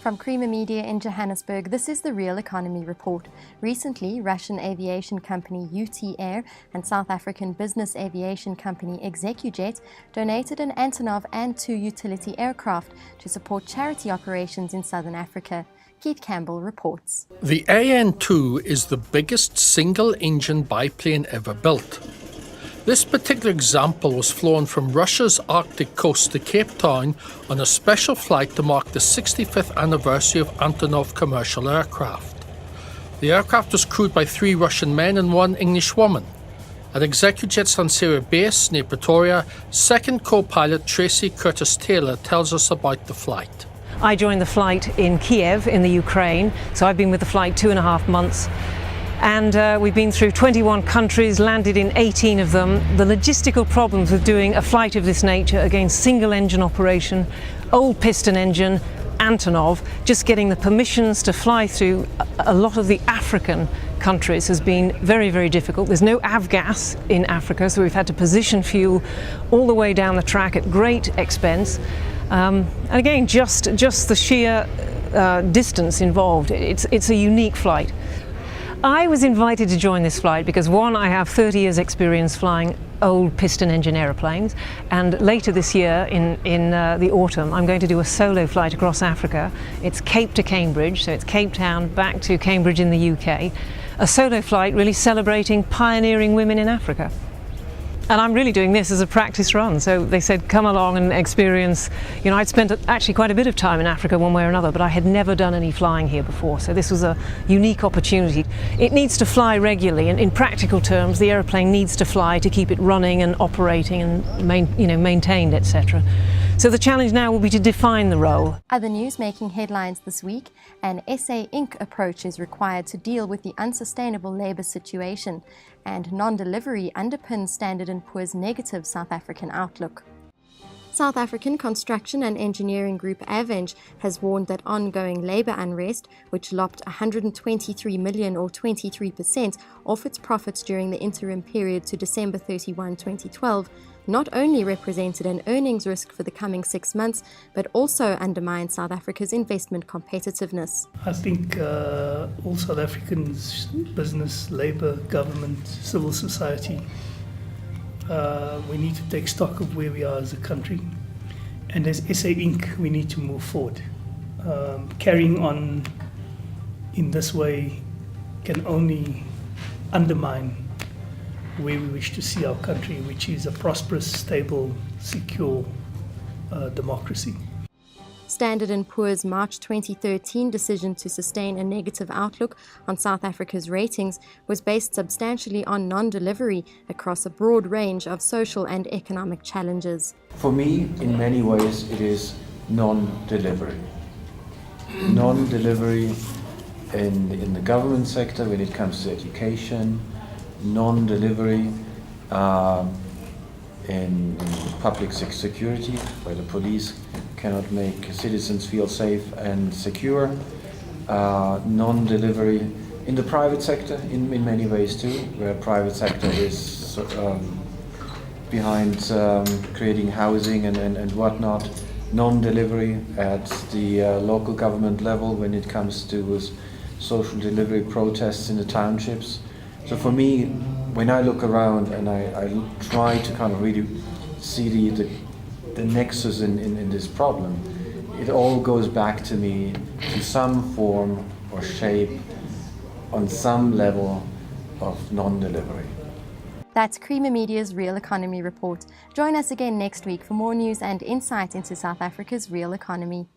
From Creamer Media in Johannesburg, this is the Real Economy Report. Recently, Russian aviation company UT Air and South African business aviation company ExecuJet donated an Antonov and 2 utility aircraft to support charity operations in southern Africa. Keith Campbell reports. The AN2 is the biggest single-engine biplane ever built. This particular example was flown from Russia's Arctic coast to Cape Town on a special flight to mark the 65th anniversary of Antonov commercial aircraft. The aircraft was crewed by 3 Russian men and 1 Englishwoman. At ExecuJet's Lanseria base near Pretoria, second co-pilot Tracey Curtis-Taylor tells us about the flight. I joined the flight in Kiev in the Ukraine, so I've been with the flight 2.5 months. And we've been through 21 countries, landed in 18 of them. The logistical problems with doing a flight of this nature against single engine operation, old piston engine, Antonov, just getting the permissions to fly through a lot of the African countries has been very, very difficult. There's no avgas in Africa, so we've had to position fuel all the way down the track at great expense. And again, just the sheer distance involved. It's a unique flight. I was invited to join this flight because, one, I have 30 years experience flying old piston engine aeroplanes, and later this year in the autumn I'm going to do a solo flight across Africa. It's Cape to Cambridge, so it's Cape Town back to Cambridge in the UK. A solo flight really celebrating pioneering women in Africa. And I'm really doing this as a practice run. So they said, come along and experience. You know, I'd spent actually quite a bit of time in Africa one way or another, but I had never done any flying here before. So this was a unique opportunity. It needs to fly regularly, and in practical terms, the airplane needs to fly to keep it running and operating and maintained, etc. So the challenge now will be to define the role. Other news making headlines this week: an SA Inc. approach is required to deal with the unsustainable labour situation, and non-delivery underpins Standard & Poor's negative South African outlook. South African construction and engineering group Aveng has warned that ongoing labour unrest, which lopped 123 million or 23% off its profits during the interim period to December 31, 2012, not only represented an earnings risk for the coming 6 months, but also undermined South Africa's investment competitiveness. I think all South Africans, business, labour, government, civil society, we need to take stock of where we are as a country. And as SA Inc., we need to move forward. Carrying on in this way can only undermine where we wish to see our country, which is a prosperous, stable, secure democracy. Standard & Poor's March 2013 decision to sustain a negative outlook on South Africa's ratings was based substantially on non-delivery across a broad range of social and economic challenges. For me, in many ways, it is non-delivery. Non-delivery in the government sector when it comes to education, non-delivery in public security, where the police cannot make citizens feel safe and secure, non-delivery in the private sector in many ways too, where private sector is behind creating housing and whatnot, non-delivery at the local government level when it comes to social delivery protests in the townships. So for me, when I look around and I try to kind of really see the nexus in this problem, it all goes back to me to some form or shape on some level of non-delivery. That's Creamer Media's Real Economy Report. Join us again next week for more news and insight into South Africa's real economy.